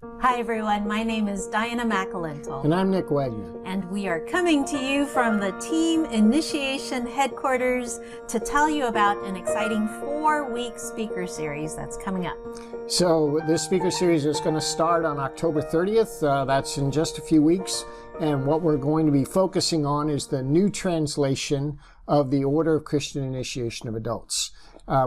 Hi everyone, my name is Diana McAlintal. And I'm Nick Wagner. And we are coming to you from the Team Initiation Headquarters to tell you about an exciting 4-week speaker series that's coming up. So this speaker series is going to start on October 30th. That's in just a few weeks. And what we're going to be focusing on is the new translation of the Order of Christian Initiation of Adults.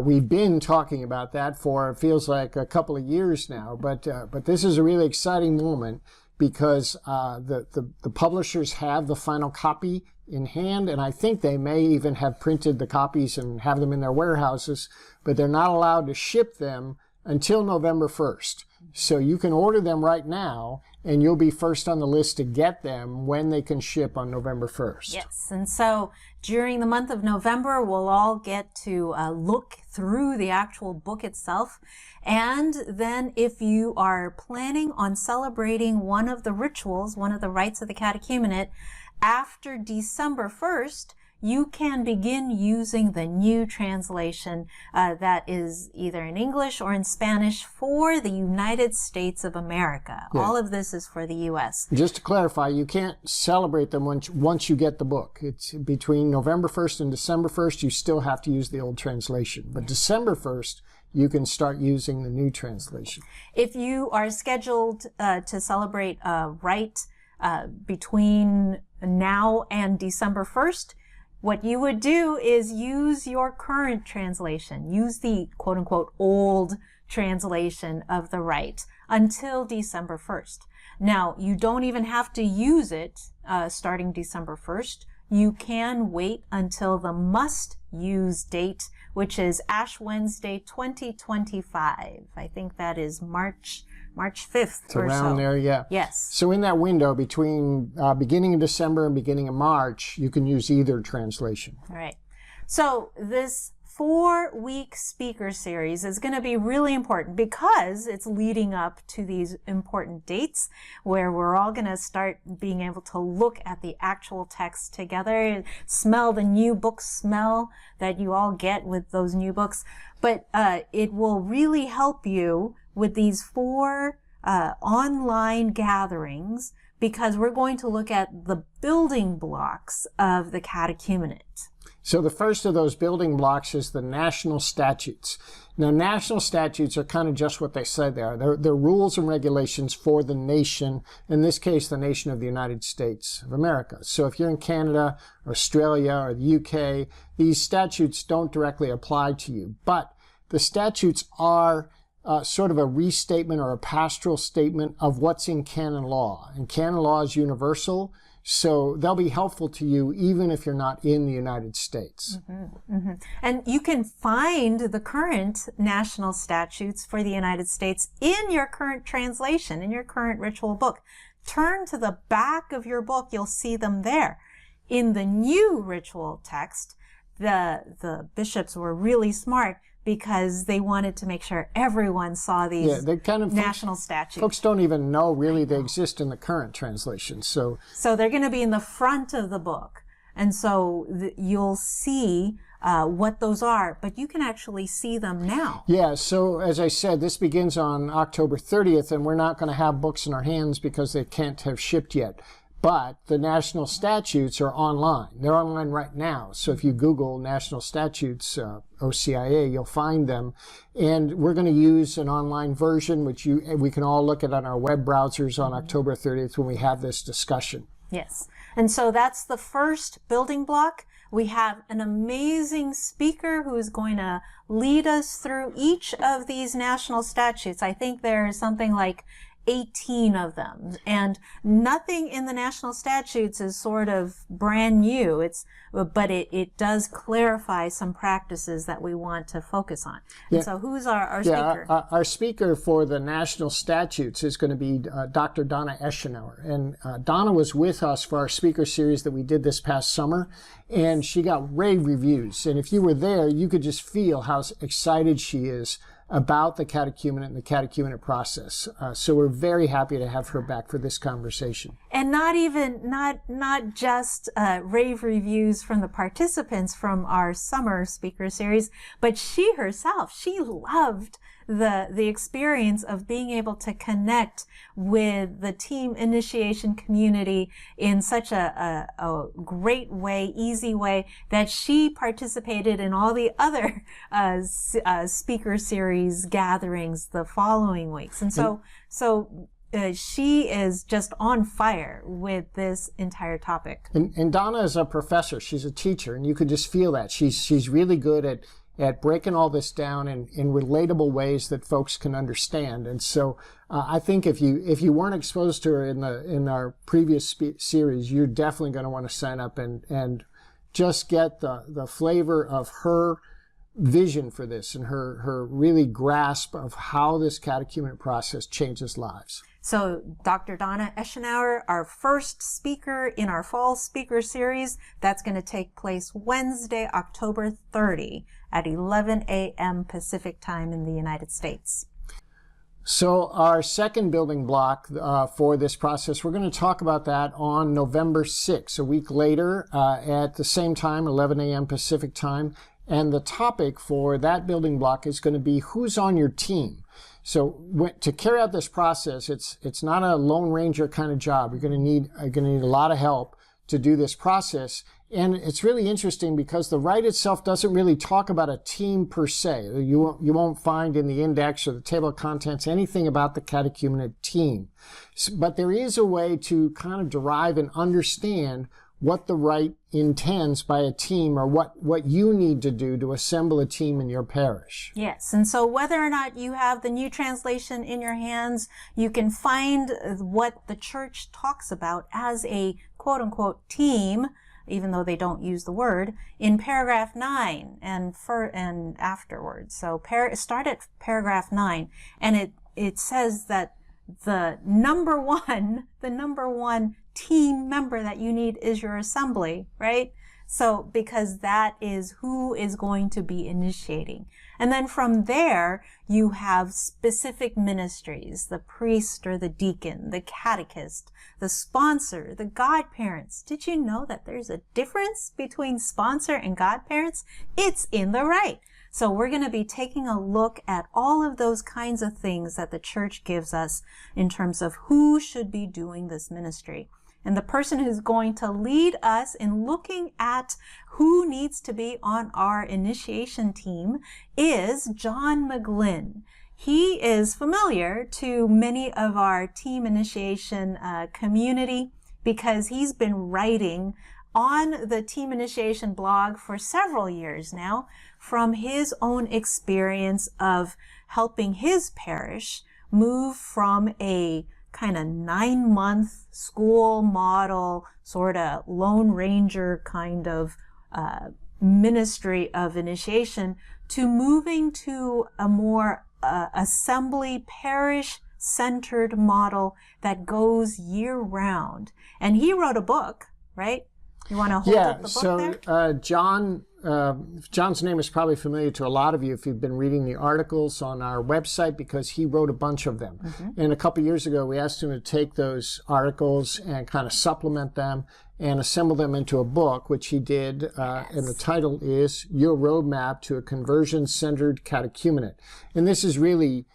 We've been talking about that for, it feels like, a couple of years now, but this is a really exciting moment because the publishers have the final copy in hand, and I think they may even have printed the copies and have them in their warehouses, but they're not allowed to ship them until November 1st. So you can order them right now, and you'll be first on the list to get them when they can ship on November 1st. Yes, and so during the month of November, we'll all get to look through the actual book itself. And then if you are planning on celebrating one of the rituals, one of the rites of the Catechumenate, after December 1st, you can begin using the new translation that is either in English or in Spanish for the United States of America. Yeah. All of this is for the U.S. Just to clarify, you can't celebrate them once you get the book. It's between November 1st and December 1st, you still have to use the old translation. But December 1st, you can start using the new translation. If you are scheduled to celebrate a rite between now and December 1st, what you would do is use your current translation. Use the quote-unquote old translation of the rite until December 1st. Now, you don't even have to use it starting December 1st. You can wait until the must-use date, which is Ash Wednesday 2025. I think that is March 5th it's around there, yeah. Yes. So in that window between beginning of December and beginning of March, you can use either translation. All right. So this 4-week speaker series is going to be really important because it's leading up to these important dates where we're all going to start being able to look at the actual text together and smell the new book smell that you all get with those new books. But it will really help you with these 4 online gatherings because we're going to look at the building blocks of the catechumenate. So the first of those building blocks is the national statutes. Now, national statutes are kind of just what they say they are. They're rules and regulations for the nation, in this case, the nation of the United States of America. So if you're in Canada, Australia, or the UK, these statutes don't directly apply to you. But the statutes are sort of a restatement or a pastoral statement of what's in canon law. And canon law is universal, so they'll be helpful to you even if you're not in the United States. Mm-hmm, mm-hmm. And you can find the current national statutes for the United States in your current translation, in your current ritual book. Turn to the back of your book, you'll see them there. In the new ritual text, the bishops were really smart because they wanted to make sure everyone saw these national statutes. Folks don't even know really they exist in the current translation. So they're going to be in the front of the book. And so you'll see what those are, but you can actually see them now. Yeah, so as I said, this begins on October 30th, and we're not going to have books in our hands because they can't have shipped yet. But the national statutes are online. They're online right now. So if you Google national statutes, OCIA, you'll find them. And we're going to use an online version, which we can all look at on our web browsers on October 30th when we have this discussion. Yes. And so that's the first building block. We have an amazing speaker who is going to lead us through each of these national statutes. I think there's something like 18 of them, and nothing in the national statutes is sort of brand new. But it does clarify some practices that we want to focus on. Yeah. And so who's our speaker? Our speaker for the national statutes is going to be Dr. Donna Eschenauer. And Donna was with us for our speaker series that we did this past summer, and she got rave reviews. And if you were there, you could just feel how excited she is about the catechumenate and the catechumenate process. So we're very happy to have her back for this conversation. And not just rave reviews from the participants from our summer speaker series, but she herself, she loved the experience of being able to connect with the team initiation community in such a great way, easy way, that she participated in all the other speaker series gatherings the following weeks. And so she is just on fire with this entire topic. And Donna is a professor. She's a teacher, and you could just feel that. She's really good at breaking all this down in relatable ways that folks can understand. And so I think if you weren't exposed to her in our previous series, you're definitely going to want to sign up and just get the flavor of her vision for this and her really grasp of how this catechumenate process changes lives. So Dr. Donna Eschenauer, our first speaker in our fall speaker series, that's going to take place Wednesday, October 30 at 11 a.m. Pacific time in the United States. So our second building block for this process, we're going to talk about that on November 6th, a week later at the same time, 11 a.m. Pacific time. And the topic for that building block is going to be who's on your team. So to carry out this process, it's not a Lone Ranger kind of job. You're going to need a lot of help to do this process. And it's really interesting because the rite itself doesn't really talk about a team per se. You won't find in the index or the table of contents anything about the catechumenate team. But there is a way to kind of derive and understand what the rite intends by a team, or what you need to do to assemble a team in your parish. Yes, and so whether or not you have the new translation in your hands, you can find what the church talks about as a quote-unquote team, even though they don't use the word, in paragraph 9 and afterwards. So start at paragraph 9, and it says that the number one team member that you need is your assembly, right? So because that is who is going to be initiating. And then from there, you have specific ministries, the priest or the deacon, the catechist, the sponsor, the godparents. Did you know that there's a difference between sponsor and godparents? It's in the rite. So we're going to be taking a look at all of those kinds of things that the church gives us in terms of who should be doing this ministry. And the person who's going to lead us in looking at who needs to be on our initiation team is John McGlynn. He is familiar to many of our team initiation community because he's been writing on the team initiation blog for several years now from his own experience of helping his parish move from a kind of 9-month school model, sort of Lone Ranger kind of ministry of initiation to moving to a more assembly parish-centered model that goes year-round. And he wrote a book, right? You want to hold up the book there? John's name is probably familiar to a lot of you if you've been reading the articles on our website because he wrote a bunch of them. Mm-hmm. And a couple years ago, we asked him to take those articles and kind of supplement them and assemble them into a book, which he did. Yes. And the title is Your Roadmap to a Conversion-Centered Catechumenate. And this is really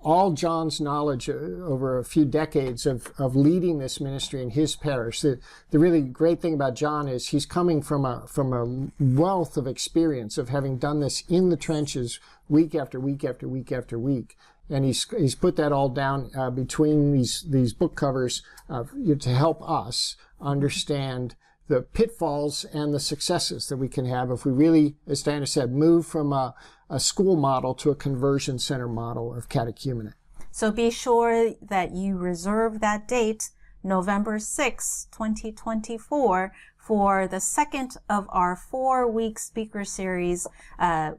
all John's knowledge over a few decades of leading this ministry in his parish. The really great thing about John is he's coming from a wealth of experience of having done this in the trenches week after week after week after week. And he's put that all down between these book covers to help us understand the pitfalls and the successes that we can have if we really, as Diana said, move from a school model to a conversion center model of catechumenate. So be sure that you reserve that date, November 6, 2024, for the second of our 4-week speaker series,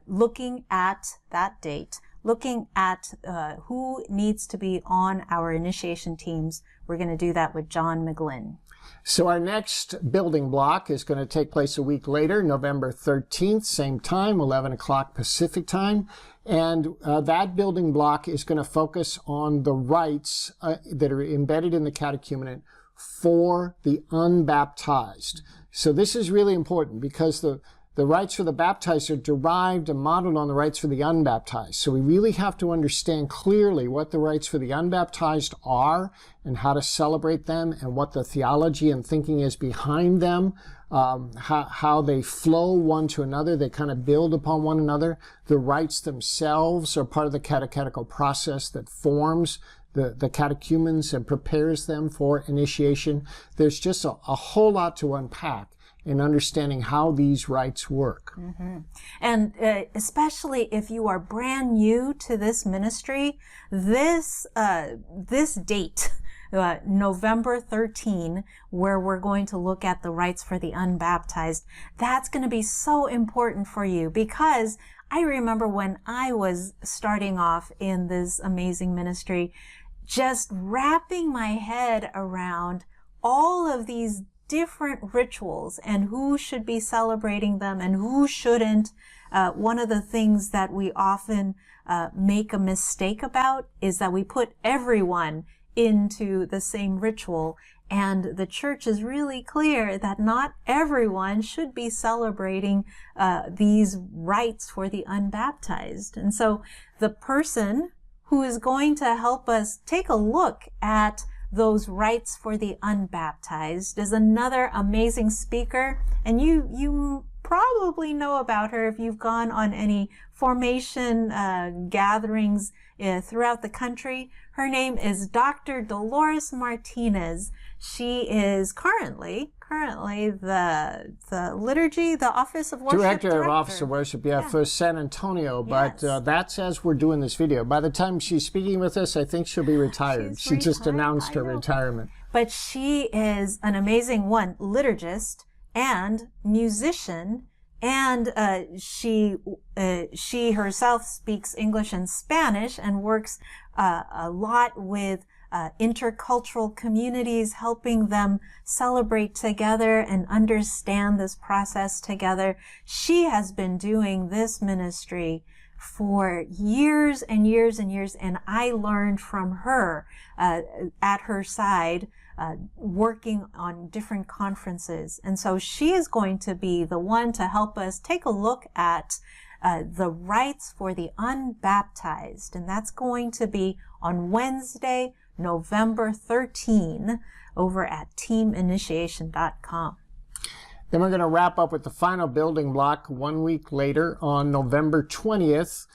looking at that date, looking at who needs to be on our initiation teams. We're going to do that with John McGlynn. So our next building block is going to take place a week later, November 13th, same time, 11 o'clock Pacific time. And that building block is going to focus on the rites that are embedded in the catechumenate for the unbaptized. So this is really important because the rites for the baptized are derived and modeled on the rites for the unbaptized. So we really have to understand clearly what the rites for the unbaptized are and how to celebrate them and what the theology and thinking is behind them, how they flow one to another. They kind of build upon one another. The rites themselves are part of the catechetical process that forms the catechumens and prepares them for initiation. There's just a whole lot to unpack in understanding how these rites work. Mm-hmm. And especially if you are brand new to this ministry, this date, November 13, where we're going to look at the rites for the unbaptized, that's going to be so important for you, because I remember when I was starting off in this amazing ministry, just wrapping my head around all of these different rituals and who should be celebrating them and who shouldn't. One of the things that we often make a mistake about is that we put everyone into the same ritual, and the church is really clear that not everyone should be celebrating these rites for the unbaptized. And so the person who is going to help us take a look at those rites for the unbaptized is another amazing speaker, and you probably know about her if you've gone on any formation gatherings throughout the country. Her name is Dr. Dolores Martinez. She is currently the liturgy, the Office of Worship Director of Office of Worship, for San Antonio. But that's as we're doing this video. By the time she's speaking with us, I think she'll be retired. She just announced her retirement. But she is an amazing liturgist and musician, and she herself speaks English and Spanish and works a lot with intercultural communities, helping them celebrate together and understand this process together. She has been doing this ministry for years and years and years, and I learned from her at her side, working on different conferences. And so she is going to be the one to help us take a look at the rites for the unbaptized, and that's going to be on Wednesday, November 13, over at teaminitiation.com. Then we're going to wrap up with the final building block 1 week later on November 20th,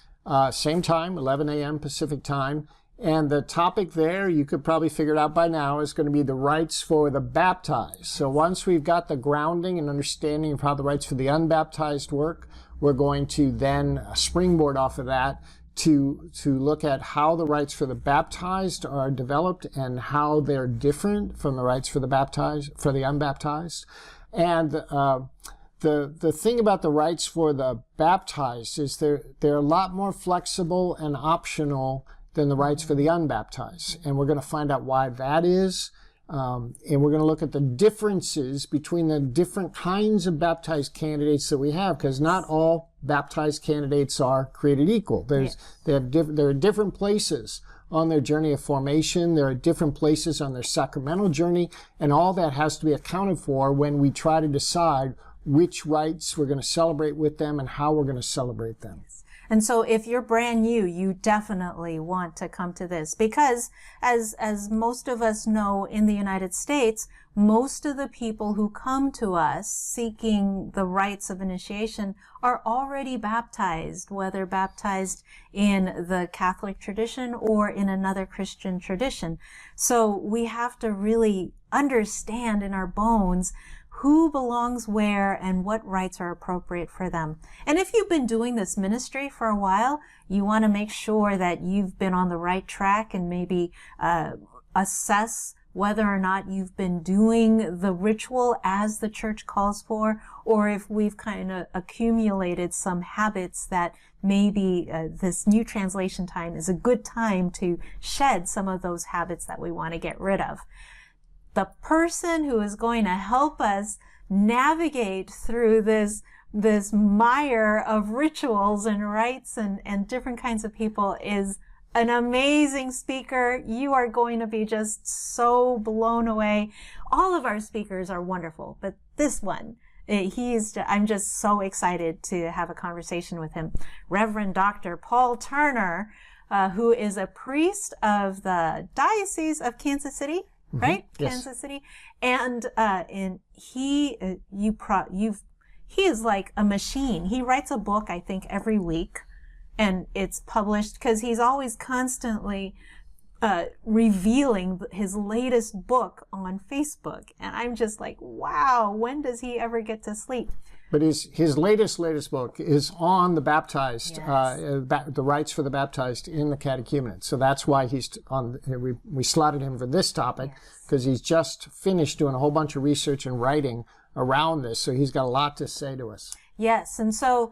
same time, 11 a.m. Pacific time. And the topic there, you could probably figure it out by now, is going to be the rites for the baptized. So once we've got the grounding and understanding of how the rites for the unbaptized work, we're going to then springboard off of that to look at how the rites for the baptized are developed and how they're different from the rites for the unbaptized. And the thing about the rites for the baptized is they're a lot more flexible and optional than the rites for the unbaptized. And we're going to find out why that is. And we're going to look at the differences between the different kinds of baptized candidates that we have, because not all baptized candidates are created equal. There are different places on their journey of formation. There are different places on their sacramental journey, and all that has to be accounted for when we try to decide which rites we're going to celebrate with them and how we're going to celebrate them. And so if you're brand new, you definitely want to come to this, because as most of us know in the United States, most of the people who come to us seeking the rites of initiation are already baptized, whether baptized in the Catholic tradition or in another Christian tradition. So we have to really understand in our bones who belongs where and what rites are appropriate for them. And if you've been doing this ministry for a while, you want to make sure that you've been on the right track and maybe assess whether or not you've been doing the ritual as the church calls for, or if we've kind of accumulated some habits that maybe this new translation time is a good time to shed some of those habits that we want to get rid of. The person who is going to help us navigate through this mire of rituals and rites and different kinds of people is an amazing speaker. You are going to be just so blown away. All of our speakers are wonderful, but this one, I'm just so excited to have a conversation with him. Reverend Dr. Paul Turner, who is a priest of the Diocese of Kansas City, right? Yes. Kansas City. And he is like a machine. He writes a book, I think, every week, and it's published because he's always constantly revealing his latest book on Facebook. And I'm just like, wow, when does he ever get to sleep? But his latest because is on the baptized, Yes. the rites for the baptized in the Catechumenate. So that's why he's on. We slotted him for this topic because he's just finished doing a whole bunch of research and writing around this. So he's got a lot to say to us. Yes, and so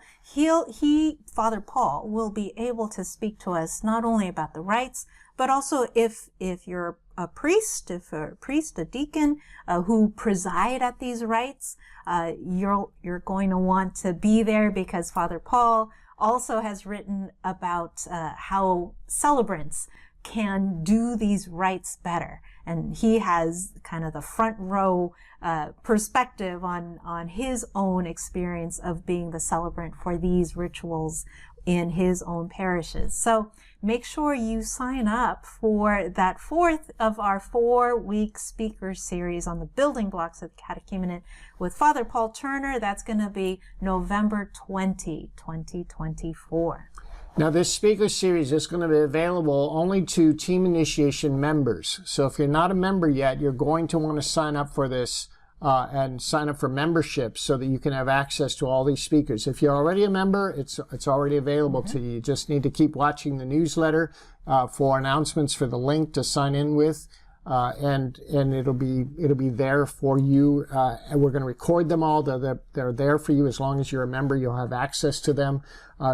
Father Paul will be able to speak to us not only about the rites, but also if you're a priest, a deacon who preside at these rites, you're going to want to be there because Father Paul also has written about how celebrants can do these rites better. And he has kind of the front row perspective on his own experience of being the celebrant for these rituals in his own parishes. So make sure you sign up for that fourth of our 4-week speaker series on the building blocks of the Catechumenate with Father Paul Turner. That's going to be November 20, 2024. Now, this speaker series is going to be available only to team initiation members. So if you're not a member yet, you're going to want to sign up for this and sign up for membership so that you can have access to all these speakers. If you're already a member, it's already available to you. You just need to keep watching the newsletter for announcements for the link to sign in with. And it'll be there for you. And we're going to record them all. They're there for you as long as you're a member. You'll have access to them.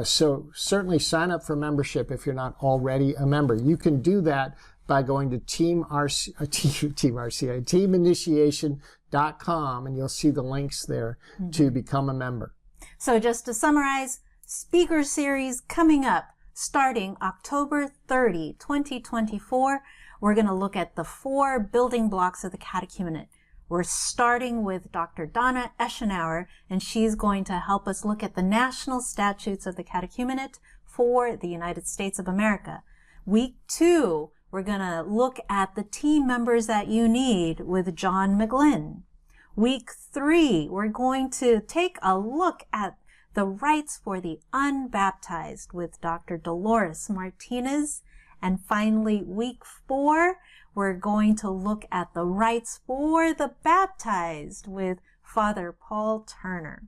So certainly sign up for membership if you're not already a member. You can do that by going to teaminitiation.com, and you'll see the links there to become a member. So just to summarize, speaker series coming up starting October 30, 2024. We're going to look at the 4 building blocks of the Catechumenate. We're starting with Dr. Donna Eschenauer, and she's going to help us look at the national statutes of the Catechumenate for the United States of America. Week 2, we're going to look at the team members that you need with John McGlynn. Week 3, we're going to take a look at the rites for the unbaptized with Dr. Dolores Martinez. And finally, week 4, we're going to look at the rites for the baptized with Father Paul Turner.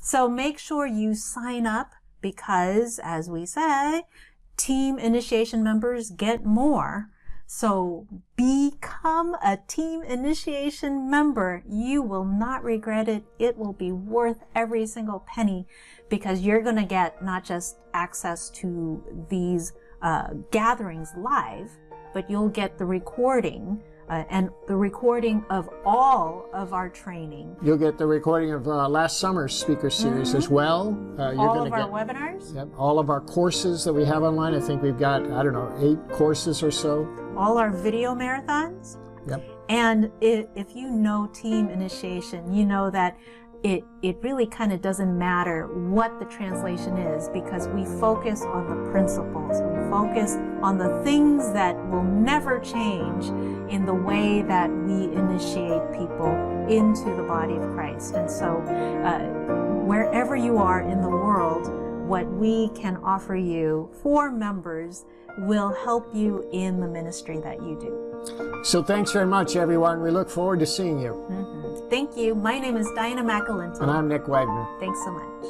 So make sure you sign up because, as we say, team initiation members get more. So become a team initiation member. You will not regret it. It will be worth every single penny because you're going to get not just access to these gatherings live, but you'll get the recording and the recording of all of our training. You'll get the recording of last summer's speaker series as well. All of our webinars. Yep, all of our courses that we have online. I think we've got, 8 courses or so. All our video marathons. Yep. And if you know team initiation, you know that it really kind of doesn't matter what the translation is because we focus on the principles. We focus on the things that will never change in the way that we initiate people into the body of Christ. And so wherever you are in the world, what we can offer you for members will help you in the ministry that you do. So thanks very much, everyone. We look forward to seeing you. Thank you. My name is Diana McAlinton. And I'm Nick Wagner. Thanks so much.